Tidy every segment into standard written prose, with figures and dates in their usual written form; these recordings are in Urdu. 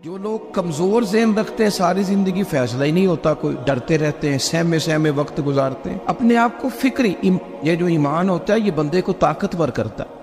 جو لوگ کمزور ذہن رکھتے ہیں ساری زندگی فیصلہ ہی نہیں ہوتا، کوئی ڈرتے رہتے ہیں، سہمے سہمے وقت گزارتے ہیں، اپنے آپ کو فکری یہ جو ایمان ہوتا ہے یہ بندے کو طاقتور کرتا ہے،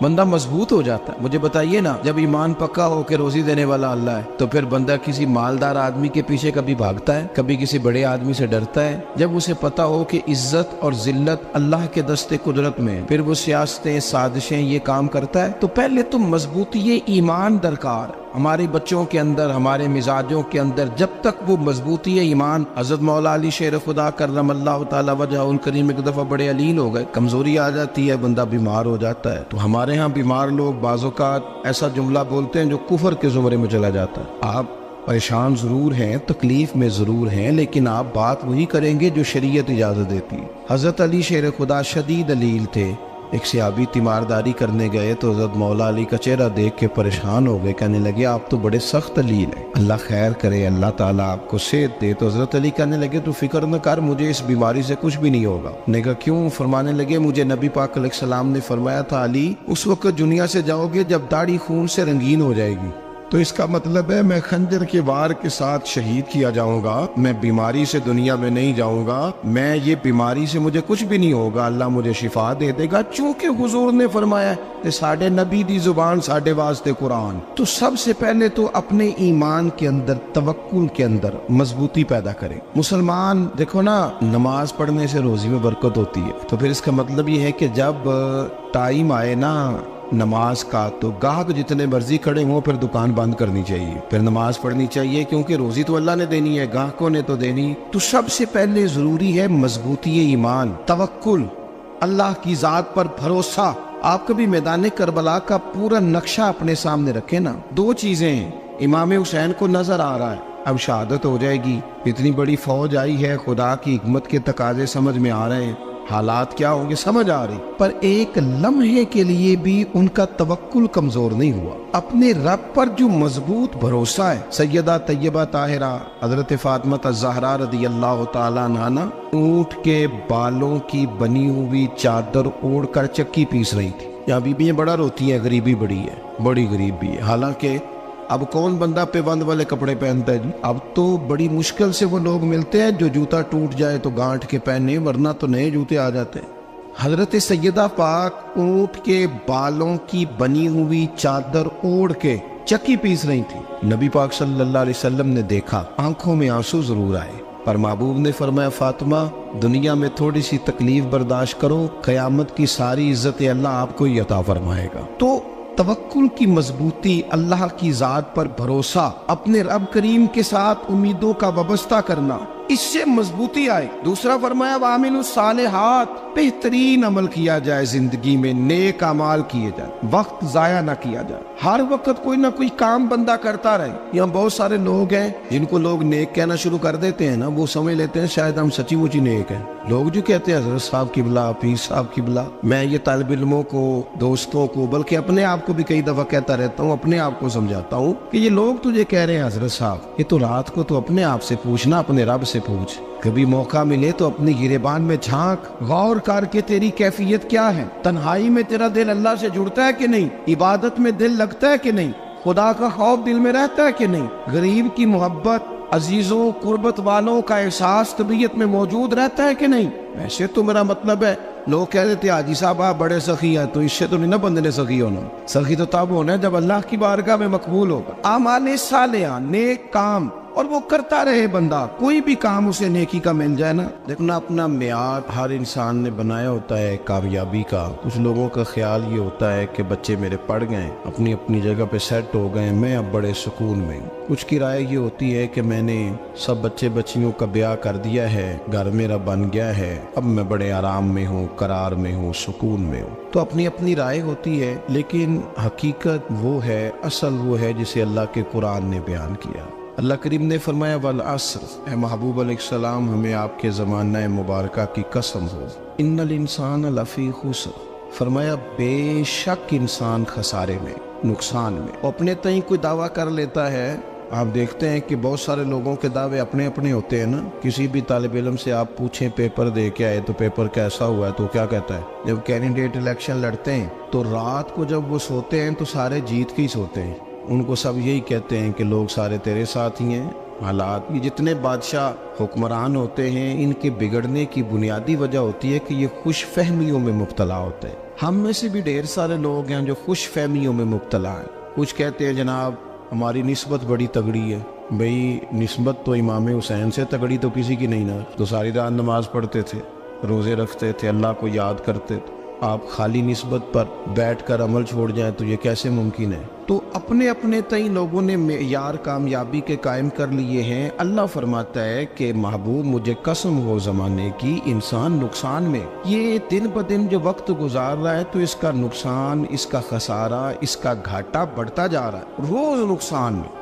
بندہ مضبوط ہو جاتا ہے۔ مجھے بتائیے نا، جب ایمان پکا ہو کہ روزی دینے والا اللہ ہے تو پھر بندہ کسی مالدار آدمی کے پیچھے کبھی بھاگتا ہے، کبھی کسی بڑے آدمی سے ڈرتا ہے؟ جب اسے پتا ہو کہ عزت اور ذلت اللہ کے دستے قدرت میں ہے، پھر وہ سیاستیں، سازشیں یہ کام کرتا ہے۔ تو پہلے تو مضبوطی ایمان درکار ہے ہمارے بچوں کے اندر، ہمارے مزاجوں کے اندر۔ جب تک وہ مضبوطی ایمان، حضرت مولا علی شیر خدا کرم اللہ تعالی وجہ الکریم ایک دفعہ بڑے علیل ہو گئے، کمزوری آ جاتی ہے، بندہ بیمار ہو جاتا ہے۔ تو ہمارے ہاں بیمار لوگ بعض اوقات ایسا جملہ بولتے ہیں جو کفر کے زمرے میں چلا جاتا ہے۔ آپ پریشان ضرور ہیں، تکلیف میں ضرور ہیں، لیکن آپ بات وہی کریں گے جو شریعت اجازت دیتی ہے۔ حضرت علی شیر خدا شدید علیل تھے، ایک صحابی تیمارداری کرنے گئے تو حضرت مولا علی کا چہرہ دیکھ کے پریشان ہو گئے، کہنے لگے آپ تو بڑے سخت علیل ہیں، اللہ خیر کرے، اللہ تعالیٰ آپ کو صحت دے۔ تو حضرت علی کہنے لگے تو فکر نہ کر، مجھے اس بیماری سے کچھ بھی نہیں ہوگا۔ نے کہا کیوں؟ فرمانے لگے مجھے نبی پاک علیہ السلام نے فرمایا تھا علی اس وقت دنیا سے جاؤ گے جب داڑھی خون سے رنگین ہو جائے گی، تو اس کا مطلب ہے میں خنجر کے وار کے ساتھ شہید کیا جاؤں گا، میں بیماری سے دنیا میں نہیں جاؤں گا، میں یہ بیماری سے مجھے کچھ بھی نہیں ہوگا، اللہ مجھے شفا دے دے گا، چونکہ حضور نے فرمایا کہ ساڈے نبی دی زبان ساڈے واسطے قرآن۔ تو سب سے پہلے تو اپنے ایمان کے اندر، توکل کے اندر مضبوطی پیدا کریں۔ مسلمان دیکھو نا، نماز پڑھنے سے روزی میں برکت ہوتی ہے، تو پھر اس کا مطلب یہ ہے کہ جب ٹائم آئے نا نماز کا تو گاہک جتنے مرضی کھڑے ہوں پھر دکان بند کرنی چاہیے، پھر نماز پڑھنی چاہیے، کیونکہ روزی تو اللہ نے دینی ہے، گاہکوں نے تو دینی۔ تو سب سے پہلے ضروری ہے مضبوطی ایمان، توکل، اللہ کی ذات پر بھروسہ۔ آپ کبھی میدان کربلا کا پورا نقشہ اپنے سامنے رکھیں نا، دو چیزیں ہیں، امام حسین کو نظر آ رہا ہے اب شہادت ہو جائے گی، اتنی بڑی فوج آئی ہے، خدا کی حکمت کے تقاضے سمجھ میں آ رہے ہیں، حالات کیا ہوں گے سمجھ آ رہی، پر ایک لمحے کے لیے بھی ان کا توکل کمزور نہیں ہوا۔ اپنے رب پر جو مضبوط بھروسہ ہے، سیدہ طیبہ طاہرہ حضرت فاطمہ الزہرا رضی اللہ تعالیٰ عنہا اونٹ کے بالوں کی بنی ہوئی چادر اوڑھ کر چکی پیس رہی تھی۔ یہاں بیویاں بڑا روتی ہیں، غریبی بڑی ہے، بڑی غریب بھی ہے، حالانکہ اب کون بندہ پیبند والے کپڑے پہنتا ہے جی؟ اب تو بڑی مشکل سے وہ لوگ ملتے ہیں جو جوتا ٹوٹ جائے تو گانٹھ کے پہنے، ورنہ تو نئے جوتے آ جاتے ہیں۔ حضرت سیدہ پاک اونٹ کے بالوں کی بنی ہوئی چادر اوڑھ کے چکی پیس رہی تھی۔ نبی پاک صلی اللہ علیہ وسلم نے دیکھا، آنکھوں میں آنسو ضرور آئے، پر محبوب نے فرمایا فاطمہ دنیا میں تھوڑی سی تکلیف برداشت کرو، قیامت کی ساری عزت اللہ آپ کو ہی عطا فرمائے گا۔ تو توکل کی مضبوطی، اللہ کی ذات پر بھروسہ، اپنے رب کریم کے ساتھ امیدوں کا وابستہ کرنا، اس سے مضبوطی آئے۔ دوسرا فرمایا وَعَمِلُوا الصَّالِحَاتِ، بہترین عمل کیا جائے زندگی میں، نیک اعمال کیے جائے، وقت ضائع نہ کیا جائے، ہر وقت کوئی نہ کوئی کام بندہ کرتا رہے۔ یہاں بہت سارے لوگ ہیں جن کو لوگ نیک کہنا شروع کر دیتے ہیں نا، وہ سمجھ لیتے ہیں شاید ہم سچی مچی نیک ہیں۔ لوگ جو کہتے ہیں حضرت صاحب کی بلا، پیر صاحب کی بلا، میں یہ طالب علموں کو، دوستوں کو، بلکہ اپنے آپ کو بھی کئی دفعہ کہتا رہتا ہوں، اپنے آپ کو سمجھاتا ہوں کہ یہ لوگ تجھے کہہ رہے ہیں حضرت صاحب، یہ تو رات کو تو اپنے آپ سے پوچھنا، اپنے رب سے پوچھ، کبھی موقع ملے تو اپنی گریبان میں جھانک، غور کر کے تیری کیفیت کیا ہے، تنہائی میں تیرا دل اللہ سے جڑتا ہے کہ نہیں، عبادت میں دل لگتا ہے کہ نہیں، خدا کا خوف دل میں رہتا ہے کہ نہیں، غریب کی محبت، عزیزوں قربت والوں کا احساس طبیعت میں موجود رہتا ہے کہ نہیں۔ ویسے تو میرا مطلب ہے، لوگ کہہ دیتے حاجی صاحب آپ بڑے سخی ہیں، تو اس سے تو نہیں نا بندے نے سخی ہونا، سخی تو تب ہونا ہے جب اللہ کی بارگاہ میں مقبول ہوگا۔ اعمال صالحہ، نیک کام، اور وہ کرتا رہے بندہ، کوئی بھی کام اسے نیکی کا مل جائے نا۔ دیکھنا اپنا معیار ہر انسان نے بنایا ہوتا ہے کامیابی کا۔ کچھ لوگوں کا خیال یہ ہوتا ہے کہ بچے میرے پڑھ گئے، اپنی اپنی جگہ پہ سیٹ ہو گئے، میں اب بڑے سکون میں ہوں۔ کچھ کی رائے یہ ہوتی ہے کہ میں نے سب بچے بچیوں کا بیاہ کر دیا ہے، گھر میرا بن گیا ہے، اب میں بڑے آرام میں ہوں، قرار میں ہوں، سکون میں ہوں۔ تو اپنی اپنی رائے ہوتی ہے، لیکن حقیقت وہ ہے، اصل وہ ہے جسے اللہ کے قرآن نے بیان کیا۔ اللہ کریم نے فرمایا والعصر، اے محبوب علیہ السلام ہمیں آپ کے زمانہ مبارکہ کی قسم ہو، ان الانسان لفی خسر، فرمایا بے شک انسان خسارے میں، نقصان میں۔ اپنے تئیں کوئی دعویٰ کر لیتا ہے، آپ دیکھتے ہیں کہ بہت سارے لوگوں کے دعوے اپنے اپنے ہوتے ہیں نا۔ کسی بھی طالب علم سے آپ پوچھیں پیپر دے کے آئے تو پیپر کیسا ہوا ہے، تو کیا کہتا ہے؟ جب کینڈیڈیٹ الیکشن لڑتے ہیں تو رات کو جب وہ سوتے ہیں تو سارے جیت کے ہی سوتے ہیں، ان کو سب یہی کہتے ہیں کہ لوگ سارے تیرے ساتھ ہی ہیں. حالات یہ جتنے بادشاہ حکمران ہوتے ہیں ان کے بگڑنے کی بنیادی وجہ ہوتی ہے کہ یہ خوش فہمیوں میں مبتلا ہوتے ہیں. ہم میں سے بھی ڈھیر سارے لوگ ہیں جو خوش فہمیوں میں مبتلا ہیں. کچھ کہتے ہیں جناب ہماری نسبت بڑی تگڑی ہے. بھئی نسبت تو امام حسین سے تگڑی تو کسی کی نہیں نا. تو ساری رات نماز پڑھتے تھے, روزے رکھتے تھے, اللہ کو یاد کرتے تھے. آپ خالی نسبت پر بیٹھ کر عمل چھوڑ جائیں تو یہ کیسے ممکن ہے؟ تو اپنے اپنے تئیں لوگوں نے معیار کامیابی کے قائم کر لیے ہیں. اللہ فرماتا ہے کہ محبوب مجھے قسم ہو زمانے کی انسان نقصان میں. یہ دن بدن جو وقت گزار رہا ہے تو اس کا نقصان, اس کا خسارہ, اس کا گھاٹا بڑھتا جا رہا ہے روز نقصان میں.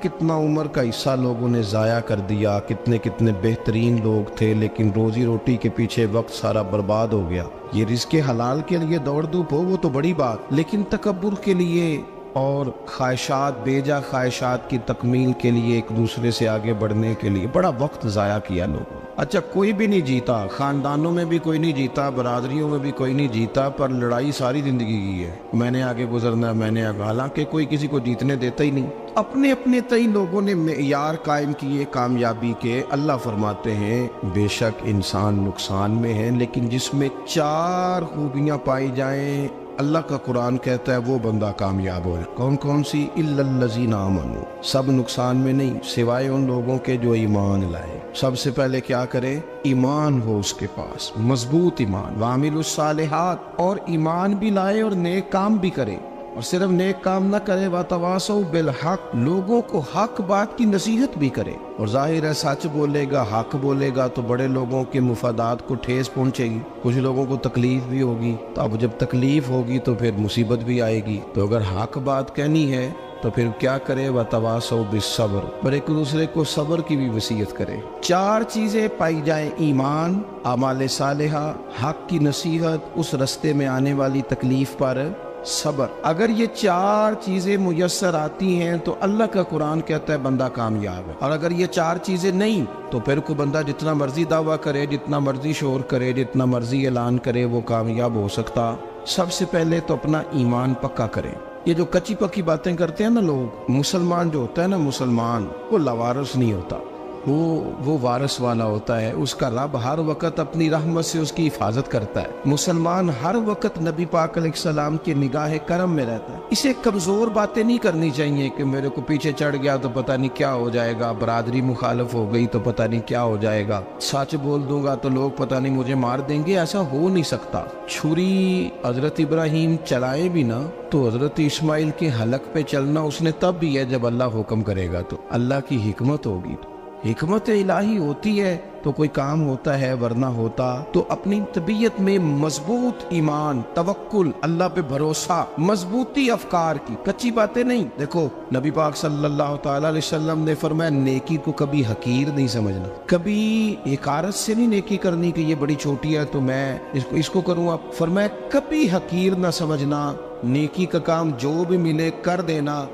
کتنا عمر کا حصہ لوگوں نے ضائع کر دیا. کتنے بہترین لوگ تھے لیکن روزی روٹی کے پیچھے وقت سارا برباد ہو گیا. یہ رزق حلال کے لیے دوڑ دھوپ ہو وہ تو بڑی بات, لیکن تکبر کے لیے اور خواہشات, بیجا خواہشات کی تکمیل کے لیے, ایک دوسرے سے آگے بڑھنے کے لیے بڑا وقت ضائع کیا لوگوں نے. اچھا کوئی بھی نہیں جیتا, خاندانوں میں بھی کوئی نہیں جیتا, برادریوں میں بھی کوئی نہیں جیتا, پر لڑائی ساری زندگی کی ہے. میں نے آگے گزرنا ہے, میں نے آگے, حالانکہ کوئی کسی کو جیتنے دیتا ہی نہیں. اپنے اپنے تئیں لوگوں نے معیار قائم کیے کامیابی کے. اللہ فرماتے ہیں بے شک انسان نقصان میں ہے, لیکن جس میں 4 خوبیاں پائی جائیں اللہ کا قرآن کہتا ہے وہ بندہ کامیاب ہو. کون کون سی؟ الا الذین آمنوا. سب نقصان میں نہیں سوائے ان لوگوں کے جو ایمان لائے. سب سے پہلے کیا کرے؟ ایمان ہو اس کے پاس, مضبوط ایمان. وعملوا الصالحات, اور ایمان بھی لائے اور نیک کام بھی کرے. اور صرف نیک کام نہ کرے, وَتَوَاصَوْا بِالْحَقِّ, لوگوں کو حق بات کی نصیحت بھی کرے. اور ظاہر ہے سچ بولے گا, حق بولے گا تو بڑے لوگوں کے مفادات کو ٹھیس پہنچے گی, کچھ لوگوں کو تکلیف بھی ہوگی. تو اب جب تکلیف ہوگی تو پھر مصیبت بھی آئے گی. تو اگر حق بات کہنی ہے تو پھر کیا کرے؟ وَتَوَاصَوْا بِالصَّبْرِ, پر ایک دوسرے کو صبر کی بھی وصیت کرے. 4 چیزیں پائی جائیں, ایمان, اعمال صالحہ, حق کی نصیحت, اس رستے میں آنے والی تکلیف پر صبر. اگر یہ 4 چیزیں میسر آتی ہیں تو اللہ کا قرآن کہتا ہے بندہ کامیاب ہے. اور اگر یہ 4 چیزیں نہیں تو پھر کوئی بندہ جتنا مرضی دعویٰ کرے, جتنا مرضی شور کرے, جتنا مرضی اعلان کرے, وہ کامیاب ہو سکتا. سب سے پہلے تو اپنا ایمان پکا کرے. یہ جو کچی پکی باتیں کرتے ہیں نا لوگ, مسلمان جو ہوتا ہے نا, مسلمان وہ لاوارث نہیں ہوتا, وہ وارث والا ہوتا ہے. اس کا رب ہر وقت اپنی رحمت سے اس کی حفاظت کرتا ہے. مسلمان ہر وقت نبی پاک علیہ السلام کے نگاہ کرم میں رہتا ہے. اسے کمزور باتیں نہیں کرنی چاہیے کہ میرے کو پیچھے چڑھ گیا تو پتہ نہیں کیا ہو جائے گا, برادری مخالف ہو گئی تو پتہ نہیں کیا ہو جائے گا, سچ بول دوں گا تو لوگ پتہ نہیں مجھے مار دیں گے. ایسا ہو نہیں سکتا. چھری حضرت ابراہیم چلائے بھی نا تو حضرت اسماعیل کے حلق پہ چلنا اس نے تب بھی ہے جب اللہ حکم کرے گا. تو اللہ کی حکمت ہوگی, حکمت الہی ہوتی ہے تو کوئی کام ہوتا ہے, ورنہ ہوتا. تو اپنی طبیعت میں مضبوط ایمان, توکل, اللہ پہ بھروسہ, مضبوطی افکار کی, کچی باتیں نہیں. دیکھو نبی پاک صلی اللہ تعالی علیہ وسلم نے فرمایا نیکی کو کبھی حقیر نہیں سمجھنا, کبھی حقارت سے نہیں نیکی کرنی کہ یہ بڑی چھوٹی ہے تو میں اس کو کروں. اب فرمایا کبھی حقیر نہ سمجھنا, نیکی کا کام جو بھی ملے کر دینا.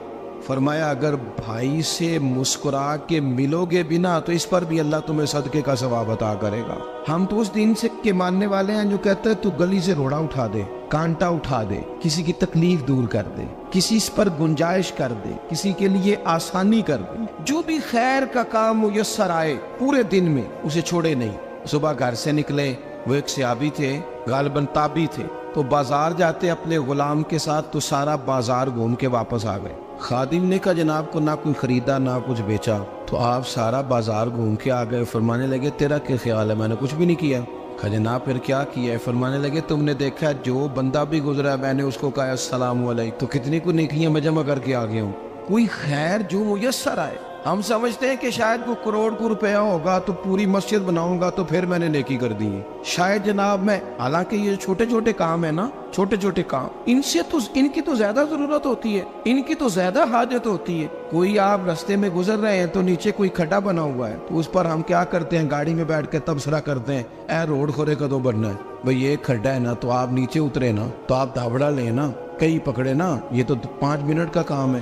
فرمایا اگر بھائی سے مسکرا کے ملو گے بنا تو اس پر بھی اللہ تمہیں صدقے کا ثواب عطا کرے گا. ہم تو اس دین سے کے ماننے والے ہیں جو کہتے ہیں تو گلی سے روڑا اٹھا دے, کانٹا اٹھا دے, کسی کی تکلیف دور کر دے, کسی اس پر گنجائش کر دے, کسی کے لیے آسانی کر دے. جو بھی خیر کا کام میسر آئے پورے دن میں اسے چھوڑے نہیں. صبح گھر سے نکلے, وہ ایک صحابی تھے, غالباً تابعی تھے, تو بازار جاتے اپنے غلام کے ساتھ تو سارا بازار گھوم کے واپس آ گئے. خادم نے کہا جناب کو نہ کوئی خریدا نہ کچھ بیچا, تو آپ سارا بازار گھوم کے آ گئے. فرمانے لگے تیرا کیا خیال ہے؟ میں نے کچھ بھی نہیں کیا. کہا جناب پھر کیا کیا ہے؟ فرمانے لگے تم نے دیکھا جو بندہ بھی گزرا میں نے اس کو کہا السلام علیکم, تو کتنی کو نیکیاں میں جمع کر کے آ گیا ہوں. کوئی خیر جو میسر آئے. ہم سمجھتے ہیں کہ شاید کوئی کروڑ کو روپیہ ہوگا تو پوری مسجد بناؤں گا تو پھر میں نے نیکی کر دی ہے. شاید جناب میں, حالانکہ یہ چھوٹے چھوٹے کام ہے نا, چھوٹے چھوٹے کام, ان کی تو زیادہ ضرورت ہوتی ہے, ان کی تو زیادہ حاجت ہوتی ہے. کوئی آپ رستے میں گزر رہے ہیں تو نیچے کوئی کھڈا بنا ہوا ہے تو اس پر ہم کیا کرتے ہیں, گاڑی میں بیٹھ کے تبصرہ کرتے ہیں اے روڈ کھورے کدو بننا ہے. بھئی یہ کھڈا ہے نا تو آپ نیچے اترے نا, تو آپ دھابڑا لیں نا, کئی پکڑے نا, یہ تو 5 منٹ کا کام ہے.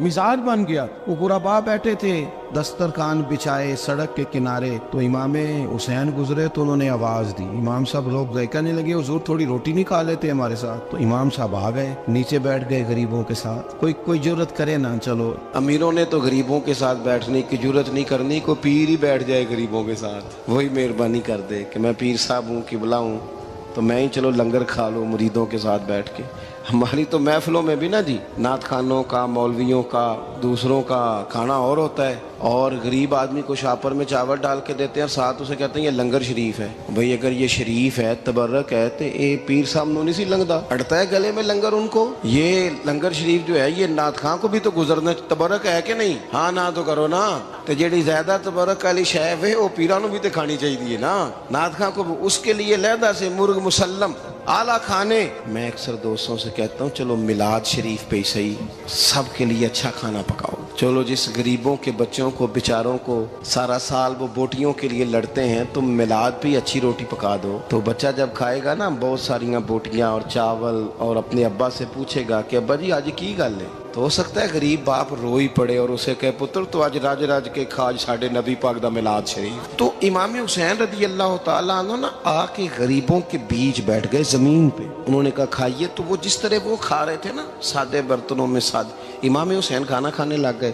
مزاج بن گیا. وہ غربا بیٹھے تھے دسترخوان بچھائے سڑک کے کنارے, تو امام حسین گزرے تو انہوں نے آواز دی. امام صاحب لوگ ذائقہ نہیں لگے, حضور تھوڑی روٹی نہیں کھا لیتے ہمارے ساتھ؟ تو امام صاحب آ گئے, نیچے بیٹھ گئے غریبوں کے ساتھ. کوئی جرت کرے نا, چلو امیروں نے تو غریبوں کے ساتھ بیٹھنے کی جرت نہیں کرنی, کوئی پیر ہی بیٹھ جائے غریبوں کے ساتھ, وہی مہربانی کر دے کہ میں پیر صاحب ہوں, قبلہ ہوں, تو میں ہی چلو لنگر کھا لوں مریدوں کے ساتھ بیٹھ کے. ہماری تو محفلوں میں بھی نا جی, نعت خانوں کا, مولویوں کا, دوسروں کا کھانا اور ہوتا ہے, اور غریب آدمی کو شاپر میں چاول ڈال کے دیتے ہیں, ساتھ اسے کہتے ہیں یہ لنگر شریف ہے. بھئی اگر یہ شریف ہے, تبرک ہے, تو اے پیر صاحب نو نہیں سی لنگدا, اڑتا ہے گلے میں لنگر ان کو. یہ لنگر شریف جو ہے یہ نعت خاں کو بھی تو گزرنا, تبرک ہے کہ نہیں؟ ہاں نہ تو کرو نا, تو جیڑی زیادہ تبرک والی شے ہے وہ پیراں نو بھی تو کھانی چاہیے نا. نعت خاں کو اس کے لیے لہدا سے مرغ مسلم اعلیٰ کھانے. میں اکثر دوستوں سے کہتا ہوں چلو میلاد شریف پہ ہی صحیح سب کے لیے اچھا کھانا پکاؤ. چلو جس غریبوں کے بچوں کو بیچاروں کو سارا سال وہ بوٹیوں کے لیے لڑتے ہیں, تم میلاد پہ اچھی روٹی پکا دو, تو بچہ جب کھائے گا نا بہت ساریاں بوٹیاں اور چاول, اور اپنے ابا سے پوچھے گا کہ ابا جی آج کی گل ہے, تو ہو سکتا ہے غریب باپ روئی پڑے اور اسے کہے پتر تو آج راج راج کے کھاج ساڑھے نبی پاک دا میلاد شریف. تو امام حسین رضی اللہ تعالیٰ عنہ نا آ کے غریبوں کے بیچ بیٹھ گئے زمین پہ. انہوں نے کہا کھائیے, تو وہ جس طرح وہ کھا رہے تھے نا سادے برتنوں میں امام حسین کھانا کھانے لگ گئے.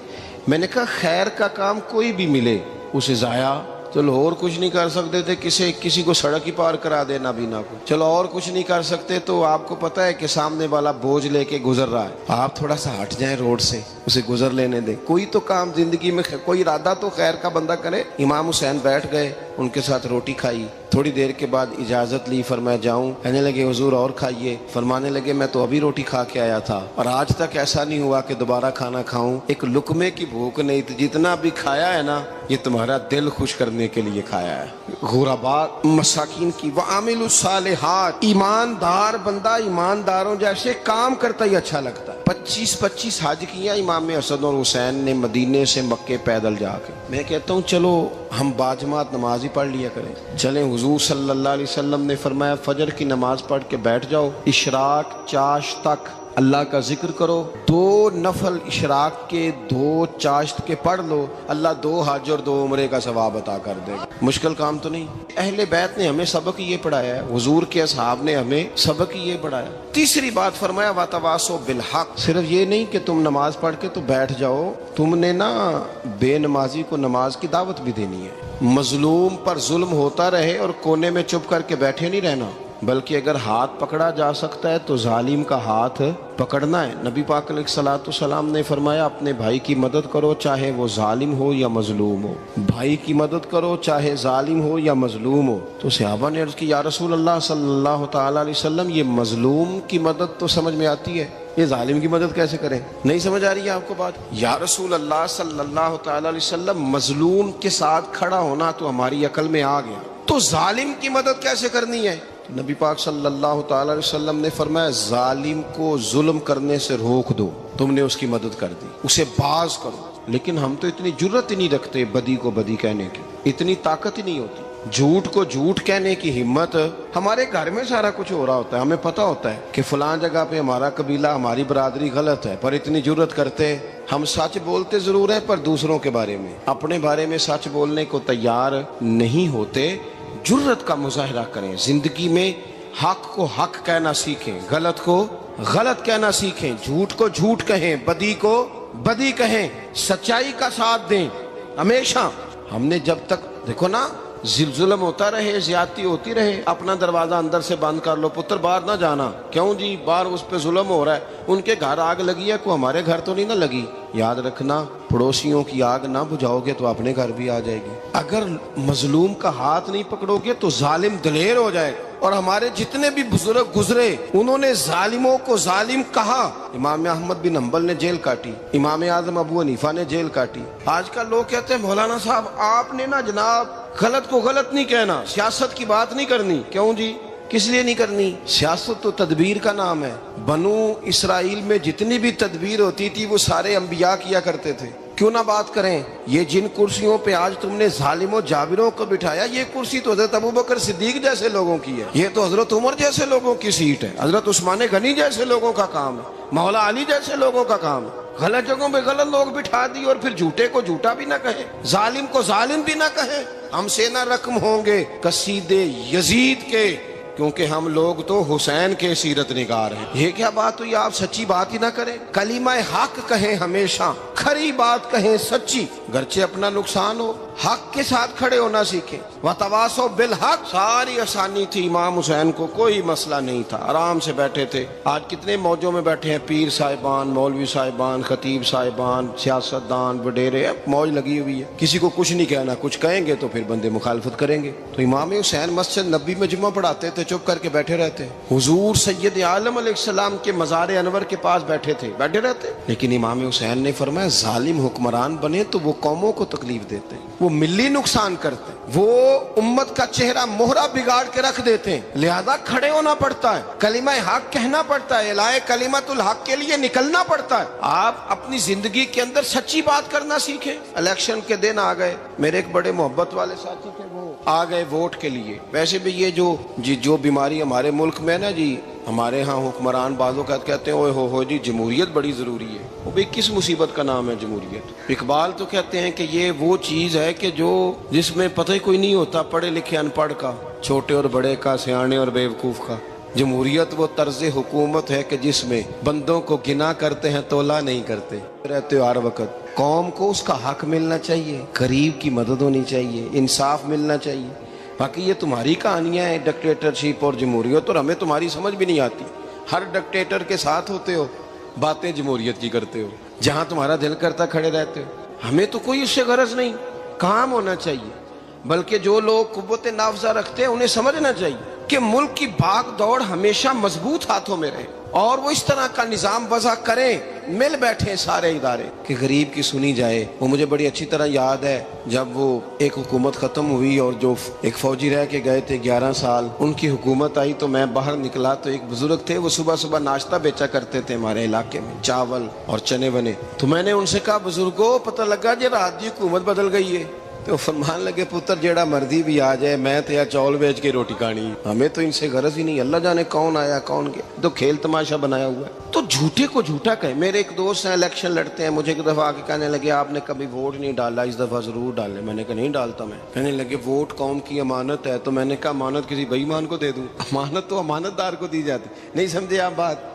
میں نے کہا خیر کا کام کوئی بھی ملے اسے ضائع, چلو اور کچھ نہیں کر سکتے تھے, کسی کو سڑک ہی پار کرا دے نابینا کو, چلو اور کچھ نہیں کر سکتے, تو آپ کو پتہ ہے کہ سامنے والا بوجھ لے کے گزر رہا ہے, آپ تھوڑا سا ہٹ جائیں روڈ سے, اسے گزر لینے دیں. کوئی تو کام زندگی میں, کوئی ارادہ تو خیر کا بندہ کرے. امام حسین بیٹھ گئے, ان کے ساتھ روٹی کھائی. تھوڑی دیر کے بعد اجازت لی, فرمایا جاؤں؟ کہنے لگے حضور اور کھائیے. فرمانے لگے میں تو ابھی روٹی کھا کے آیا تھا اور آج تک ایسا نہیں ہوا کہ دوبارہ کھانا کھاؤں. ایک لقمے کی بھوک نہیں تھی, جتنا بھی کھایا ہے نا یہ تمہارا دل خوش کرنے کے لیے کھایا ہے. غرباء مساکین کی وعامل الصالحات, ایماندار بندہ ایمانداروں جیسے کام کرتا ہی اچھا لگتا ہے. 25 حج کیا امام حسن اور حسین نے مدینے سے مکے پیدل جا کے. میں کہتا ہوں چلو ہم باجماعت نماز ہی پڑھ لیا کریں. چلیں, حضور صلی اللہ علیہ وسلم نے فرمایا فجر کی نماز پڑھ کے بیٹھ جاؤ, اشراق چاشت تک اللہ کا ذکر کرو, 2 نفل اشراق کے 2 چاشت کے پڑھ لو, اللہ 2 حج اور 2 عمرے کا ثواب عطا کر دے گا. مشکل کام تو نہیں. اہل بیت نے ہمیں سبق یہ پڑھایا ہے, حضور کے اصحاب نے ہمیں سبق یہ پڑھایا. تیسری بات فرمایا وتواصوا بالحق, صرف یہ نہیں کہ تم نماز پڑھ کے تو بیٹھ جاؤ, تم نے نا بے نمازی کو نماز کی دعوت بھی دینی ہے. مظلوم پر ظلم ہوتا رہے اور کونے میں چپ کر کے بیٹھے نہیں رہنا, بلکہ اگر ہاتھ پکڑا جا سکتا ہے تو ظالم کا ہاتھ پکڑنا ہے. نبی پاک علیہ الصلوۃ والسلام نے فرمایا اپنے بھائی کی مدد کرو چاہے وہ ظالم ہو یا مظلوم ہو, بھائی کی مدد کرو چاہے ظالم ہو یا مظلوم ہو. تو صحابہ نے عرض کی یا رسول اللہ صلی اللہ تعالی علیہ وسلم یہ مظلوم کی مدد تو سمجھ میں آتی ہے, یہ ظالم کی مدد کیسے کریں؟ نہیں سمجھ آ رہی ہے آپ کو بات؟ یا رسول اللہ صلی اللہ تعالی علیہ وسلم مظلوم کے ساتھ کھڑا ہونا تو ہماری عقل میں آ گیا, تو ظالم کی مدد کیسے کرنی ہے؟ نبی پاک صلی اللہ تعالی علیہ وسلم نے فرمایا ظالم کو ظلم کرنے سے روک دو, تم نے اس کی مدد کر دی, اسے باز کرو. لیکن ہم تو اتنی جرت ہی نہیں رکھتے بدی کو بدی کہنے کی, اتنی طاقت ہی نہیں ہوتی. جھوٹ کو جھوٹ کہنے کی ہمت, ہمارے گھر میں سارا کچھ ہو رہا ہوتا ہے, ہمیں پتہ ہوتا ہے کہ فلاں جگہ پہ ہمارا قبیلہ ہماری برادری غلط ہے, پر اتنی جرت کرتے. ہم سچ بولتے ضرور ہیں پر دوسروں کے بارے میں, اپنے بارے میں سچ بولنے کو تیار نہیں ہوتے. جرت کا مظاہرہ کریں زندگی میں, حق کو حق کہنا سیکھیں, غلط کو غلط کہنا سیکھیں, جھوٹ کو جھوٹ کہیں, بدی کو بدی کہیں, سچائی کا ساتھ دیں ہمیشہ. ہم نے جب تک دیکھو نا ظلم ہوتا رہے, زیادتی ہوتی رہے, اپنا دروازہ اندر سے بند کر لو, پتر باہر نہ جانا. کیوں جی؟ باہر اس پہ ظلم ہو رہا ہے, ان کے گھر آگ لگی ہے, کوئی ہمارے گھر تو نہیں نہ لگی. یاد رکھنا پڑوسیوں کی آگ نہ بجھاؤ گے تو اپنے گھر بھی آ جائے گی. اگر مظلوم کا ہاتھ نہیں پکڑو گے تو ظالم دلیر ہو جائے. اور ہمارے جتنے بھی بزرگ گزرے انہوں نے ظالموں کو ظالم کہا. امام احمد بن حنبل نے جیل کاٹی, امام اعظم ابو حنیفہ نے جیل کاٹی. آج کل لوگ کہتے ہیں مولانا صاحب آپ نے نا جناب غلط کو غلط نہیں کہنا, سیاست کی بات نہیں کرنی. کیوں جی؟ کس لیے نہیں کرنی؟ سیاست تو تدبیر کا نام ہے. بنو اسرائیل میں جتنی بھی تدبیر ہوتی تھی وہ سارے انبیاء کیا کرتے تھے. کیوں نہ بات کریں؟ یہ جن کرسیوں پہ آج تم نے ظالموں جابروں کو بٹھایا، یہ کرسی تو حضرت ابوبکر صدیق جیسے لوگوں کی ہے، یہ تو حضرت عمر جیسے لوگوں کی سیٹ ہے، حضرت عثمان غنی جیسے لوگوں کا کام ہے، مولا علی جیسے لوگوں کا کام ہے۔ غلط جگہوں پہ غلط لوگ بٹھا دی اور پھر جھوٹے کو جھوٹا بھی نہ کہیں، ظالم کو ظالم بھی نہ کہیں۔ ہم سے نہ رقم ہوں گے قصیدے یزید کے، کیونکہ ہم لوگ تو حسین کے سیرت نگار ہیں۔ یہ کیا بات ہوئی؟ آپ سچی بات ہی نہ کریں، کلمہ حق کہیں، ہمیشہ کھری بات کہیں، سچی، گرچہ اپنا نقصان ہو، حق کے ساتھ کھڑے ہونا سیکھیں۔ وتواصوا بالحق، ساری آسانی تھی، امام حسین کو کوئی مسئلہ نہیں تھا، آرام سے بیٹھے تھے۔ آج کتنے موجوں میں بیٹھے ہیں، پیر صاحبان، مولوی صاحبان، خطیب صاحبان، سیاستدان، وڈیرے، موج لگی ہوئی ہے، کسی کو کچھ نہیں کہنا، کچھ کہیں گے تو پھر بندے مخالفت کریں گے۔ تو امام حسین مسجد نبی میں جمعہ پڑھاتے تھے، چپ کر کے بیٹھے رہتے، حضور سید عالم علیہ السلام کے مزار انور کے پاس بیٹھے تھے، بیٹھے رہتے۔ لیکن امام حسین نے فرمایا ظالم حکمران بنے تو وہ قوموں کو تکلیف دیتے ہیں، وہ ملی نقصان کرتے ہیں، وہ امت کا چہرہ مہرہ بگاڑ کے رکھ دیتے ہیں، لہذا کھڑے ہونا پڑتا ہے، کلمہ حق کہنا پڑتا ہے، الہ کلمت الحق کے لیے نکلنا پڑتا ہے۔ آپ اپنی زندگی کے اندر سچی بات کرنا سیکھیں۔ الیکشن کے دن آ گئے، میرے ایک بڑے محبت والے ساتھی تھے، وہ آ گئے ووٹ کے لیے۔ ویسے بھی یہ جو بیماری ہمارے ملک میں نا جی، ہمارے ہاں حکمران بعض اوقات کہتے ہیں اوے ہو جی جمہوریت بڑی ضروری ہے۔ وہ بھی کس مصیبت کا نام ہے جمہوریت؟ اقبال تو کہتے ہیں کہ یہ وہ چیز ہے کہ جس میں پتہ ہی کوئی نہیں ہوتا، پڑھے لکھے ان پڑھ کا، چھوٹے اور بڑے کا، سیانے اور بیوقوف کا۔ جمہوریت وہ طرز حکومت ہے کہ جس میں بندوں کو گنا کرتے ہیں، تولا نہیں کرتے رہتے ہو ہر وقت۔ قوم کو اس کا حق ملنا چاہیے، غریب کی مدد ہونی چاہیے، انصاف ملنا چاہیے۔ باقی یہ تمہاری کہانیاں ہیں ڈکٹیٹرشپ اور جمہوریت، اور ہمیں تمہاری سمجھ بھی نہیں آتی۔ ہر ڈکٹیٹر کے ساتھ ہوتے ہو، باتیں جمہوریت کی کرتے ہو، جہاں تمہارا دل کرتا کھڑے رہتے ہو۔ ہمیں تو کوئی اس سے غرض نہیں، کام ہونا چاہیے۔ بلکہ جو لوگ قوت نافذہ رکھتے ہیں انہیں سمجھنا چاہیے کہ ملک کی بھاگ دوڑ ہمیشہ مضبوط ہاتھوں میں رہے، اور وہ اس طرح کا نظام وضع کریں، مل بیٹھے سارے ادارے کہ غریب کی سنی جائے۔ وہ مجھے بڑی اچھی طرح یاد ہے جب وہ ایک حکومت ختم ہوئی اور جو ایک فوجی رہ کے گئے تھے 11 سال، ان کی حکومت آئی تو میں باہر نکلا تو ایک بزرگ تھے، وہ صبح صبح ناشتہ بیچا کرتے تھے ہمارے علاقے میں، چاول اور چنے بنے۔ تو میں نے ان سے کہا بزرگوں پتہ لگا جی رات دی حکومت بدل گئی ہے۔ تو فرمان لگے پتر جیڑا مرضی بھی آ جائے، میں تو یا چاول بیچ کے روٹی کھانی، ہمیں تو ان سے غرض ہی نہیں، اللہ جانے کون آیا کون گیا، تو کھیل تماشا بنایا ہوا ہے۔ تو جھوٹے کو جھوٹا کہیں۔ میرے ایک دوست ہیں الیکشن لڑتے ہیں، مجھے ایک دفعہ آ کے کہنے لگے آپ نے کبھی ووٹ نہیں ڈالا، اس دفعہ ضرور ڈالیں۔ میں نے کہا نہیں ڈالتا میں۔ کہنے لگے ووٹ قوم کی امانت ہے، تو میں نے کہا امانت کسی بے ایمان کو دے دوں؟ امانت تو امانت دار کو دی جاتی۔ نہیں سمجھے آپ بات؟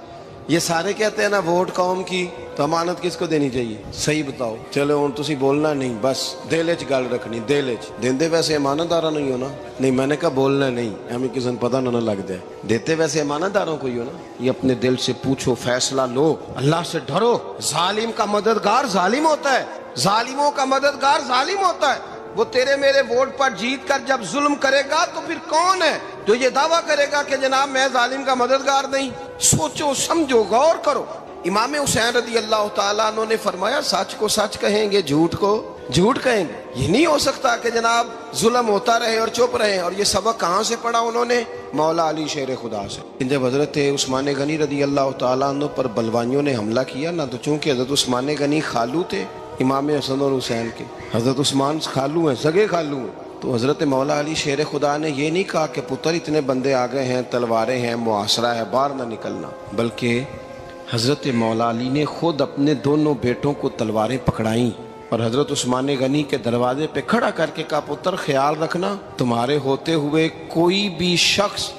یہ سارے کہتے ہیں نا ووٹ قوم کی، تو امانت کس کو دینی چاہیے؟ صحیح بتاؤ۔ چلو ہوں تسی بولنا نہیں، بس دل وچ گل رکھنی، دل وچ دیندے ویسے امانت دارا نہیں ہونا۔ نہیں میں نے کہا بولنا نہیں، ہمیں کسی کو پتہ نہ لگ جائے، دیتے ویسے امانت داروں کو ہی ہو نا۔ یہ اپنے دل سے پوچھو، فیصلہ لو، اللہ سے ڈرو۔ ظالم کا مددگار ظالم ہوتا ہے، ظالموں کا مددگار ظالم ہوتا ہے۔ وہ تیرے میرے ووٹ پر جیت کر جب ظلم کرے گا تو پھر کون ہے جو یہ دعویٰ کرے گا کہ جناب میں ظالم کا مددگار نہیں؟ سوچو سمجھو، غور کرو۔ امام حسین رضی اللہ تعالیٰ عنہ نے فرمایا سچ کو سچ کہیں گے، جھوٹ کو جھوٹ کہیں گے۔ یہ نہیں ہو سکتا کہ جناب ظلم ہوتا رہے اور چپ رہے۔ اور یہ سبق کہاں سے پڑھا انہوں نے؟ مولا علی شیر خدا سے۔ جب حضرت عثمان غنی رضی اللہ تعالیٰ عنہ پر بلوائیوں نے حملہ کیا نا، تو چونکہ حضرت عثمان غنی خالو تھے امام حسن اور حسین کے، حضرت عثمان خالو ہیں، سگے خالو ہیں، تو حضرت مولا علی شیر خدا نے یہ نہیں کہا کہ پتر اتنے بندے آ گئے ہیں، تلواریں ہیں، محاصرہ ہے، باہر نہ نکلنا، بلکہ حضرت مولا علی نے خود اپنے دونوں بیٹوں کو تلواریں پکڑائیں اور حضرت عثمان غنی کے دروازے پہ کھڑا کر کے کہا پتر خیال رکھنا تمہارے ہوتے ہوئے کوئی بھی شخص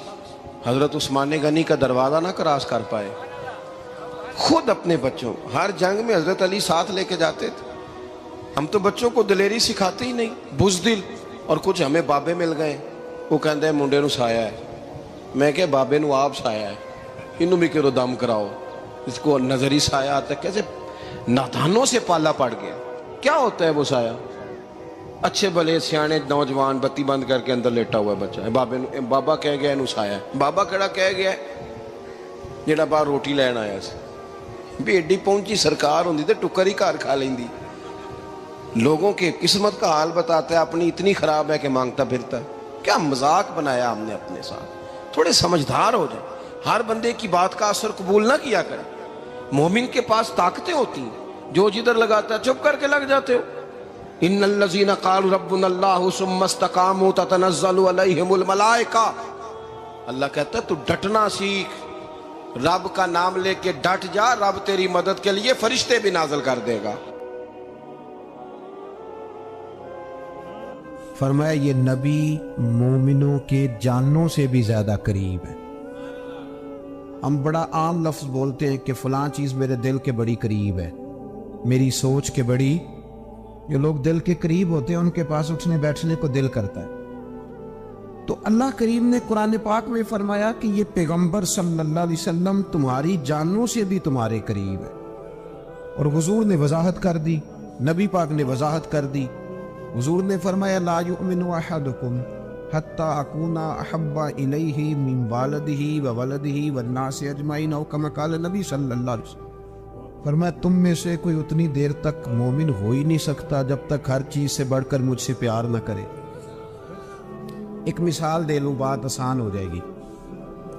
حضرت عثمان غنی کا دروازہ نہ کراس کر پائے۔ خود اپنے بچوں، ہر جنگ میں حضرت علی ساتھ لے کے جاتے تھے۔ ہم تو بچوں کو دلیری سکھاتے ہی نہیں، بزدل۔ اور کچھ ہمیں بابے مل گئے، وہ کہتے ہیں منڈے نو سایا ہے، میں کہ بابے نو آپ سایا ہے، انہوں بھی کرو دم کراؤ، اس کو نظری سایہ آتا ہے۔ کیسے نادانوں سے پالا پڑ گیا۔ کیا ہوتا ہے وہ سایہ؟ اچھے بھلے سیانے نوجوان بتی بند کر کے اندر لیٹا ہوا ہے بچہ، بابا کہہ گیا انہوں سایا ہے۔ بابا کہڑا کہہ گیا جڑا باہر روٹی لین آیا سی، بھی ایڈی پہنچی سرکار ہوندی تے ٹکر ہی گھر کھا لیندی۔ لوگوں کے قسمت کا حال بتاتا ہے، اپنی اتنی خراب ہے کہ مانگتا پھرتا ہے۔ کیا مذاق بنایا ہم نے اپنے ساتھ۔ تھوڑے سمجھدار ہو جائیں، ہر بندے کی بات کا اثر قبول نہ کیا کریں۔ مومن کے پاس طاقتیں ہوتی ہیں، جو جدھر لگاتا ہے چپ کر کے لگ جاتے ہو. ان الذین قالوا ربنا اللہ ثم استقاموا تتنزل علیہم الملائکہ. اللہ کہتا ہے تو ڈٹنا سیکھ, رب کا نام لے کے ڈٹ جا, رب تیری مدد کے لیے فرشتے بھی نازل کر دے گا. فرمایا یہ نبی مومنوں کے جانوں سے بھی زیادہ قریب ہے. ہم بڑا عام لفظ بولتے ہیں کہ فلاں چیز میرے دل کے بڑی قریب ہے, میری سوچ کے بڑی. جو لوگ دل کے قریب ہوتے ہیں ان کے پاس اٹھنے بیٹھنے کو دل کرتا ہے. تو اللہ کریم نے قرآن پاک میں فرمایا کہ یہ پیغمبر صلی اللہ علیہ وسلم تمہاری جانوں سے بھی تمہارے قریب ہے. اور حضور نے وضاحت کر دی, نبی پاک نے وضاحت کر دی. حضور نے فرمایا لا یؤمن احدکم حتی اکون احب الیہ من والدہ وولدہ والناس اجمعین او کما قال نبی صلی اللہ علیہ وسلم. فرمایا تم میں سے کوئی اتنی دیر تک مومن ہو ہی نہیں سکتا جب تک ہر چیز سے بڑھ کر مجھ سے پیار نہ کرے. ایک مثال دے لوں, بات آسان ہو جائے گی.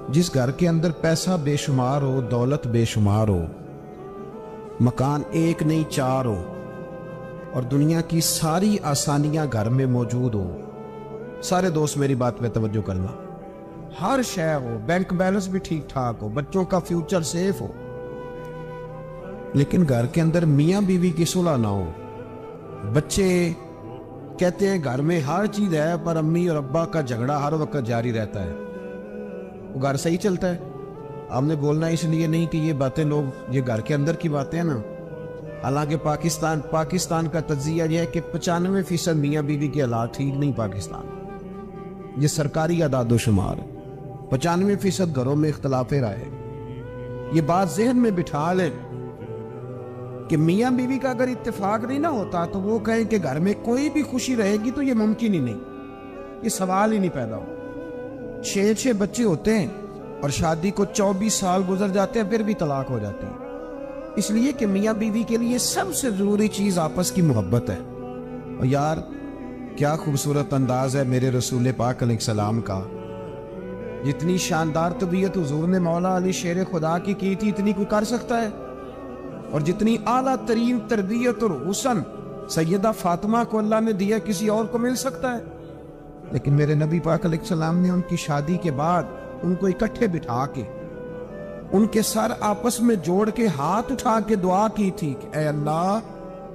جس گھر کے اندر پیسہ بے شمار ہو, دولت بے شمار ہو, مکان ایک نہیں چار ہو, اور دنیا کی ساری آسانیاں گھر میں موجود ہو, سارے دوست میری بات پہ توجہ کرنا, ہر شے ہو, بینک بیلنس بھی ٹھیک ٹھاک ہو, بچوں کا فیوچر سیف ہو, لیکن گھر کے اندر میاں بیوی کی صلح نہ ہو. بچے کہتے ہیں گھر میں ہر چیز ہے پر امی اور ابا کا جھگڑا ہر وقت جاری رہتا ہے. وہ گھر صحیح چلتا ہے؟ آپ نے بولنا اس لیے نہیں کہ یہ باتیں لوگ, یہ گھر کے اندر کی باتیں ہیں نا. حالانکہ پاکستان کا تجزیہ یہ ہے کہ 95% میاں بیوی کے حالات ٹھیک نہیں. پاکستان یہ سرکاری اعداد و شمار ہے. 95% گھروں میں اختلاف رائے. یہ بات ذہن میں بٹھا لیں کہ میاں بیوی کا اگر اتفاق نہیں نہ ہوتا تو وہ کہیں کہ گھر میں کوئی بھی خوشی رہے گی تو یہ ممکن ہی نہیں, یہ سوال ہی نہیں پیدا ہو. 6 بچے ہوتے ہیں اور شادی کو 24 سال گزر جاتے ہیں, پھر بھی طلاق ہو جاتی ہے. اس لیے کہ میاں بیوی کے لیے سب سے ضروری چیز آپس کی محبت ہے. اور یار کیا خوبصورت انداز ہے میرے رسول پاک علیہ السلام کا. جتنی شاندار طبیعت حضور نے مولا علی شیر خدا کی تھی اتنی کوئی کر سکتا ہے؟ اور جتنی اعلیٰ ترین تربیت اور حسن سیدہ فاطمہ کو اللہ نے دیا کسی اور کو مل سکتا ہے؟ لیکن میرے نبی پاک علیہ السلام نے ان کی شادی کے بعد ان کو اکٹھے بٹھا کے ان کے سر آپس میں جوڑ کے ہاتھ اٹھا کے دعا کی تھی کہ اے اللہ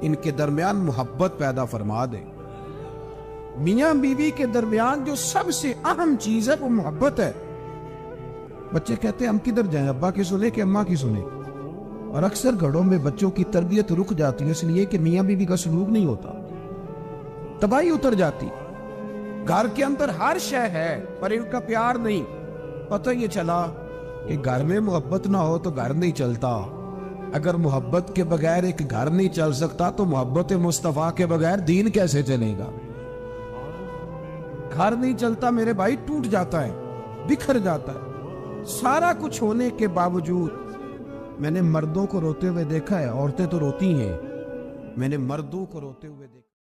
ان کے درمیان محبت پیدا فرما دے. میاں بیوی کے درمیان جو سب سے اہم چیز ہے وہ محبت ہے. بچے کہتے ہیں ہم کدھر جائیں, ابا کی سنے کہ اماں کی سنے؟ اور اکثر گھروں میں بچوں کی تربیت رک جاتی ہے اس لیے کہ میاں بیوی کا سلوک نہیں ہوتا, تباہی اتر جاتی. گھر کے اندر ہر شے ہے پر ان کا پیار نہیں. پتہ یہ چلا کہ گھر میں محبت نہ ہو تو گھر نہیں چلتا. اگر محبت کے بغیر ایک گھر نہیں چل سکتا تو محبت مصطفیٰ کے بغیر دین کیسے چلے گا؟ گھر نہیں چلتا میرے بھائی, ٹوٹ جاتا ہے, بکھر جاتا ہے. سارا کچھ ہونے کے باوجود میں نے مردوں کو روتے ہوئے دیکھا ہے, عورتیں تو روتی ہیں, میں نے مردوں کو روتے ہوئے دیکھا.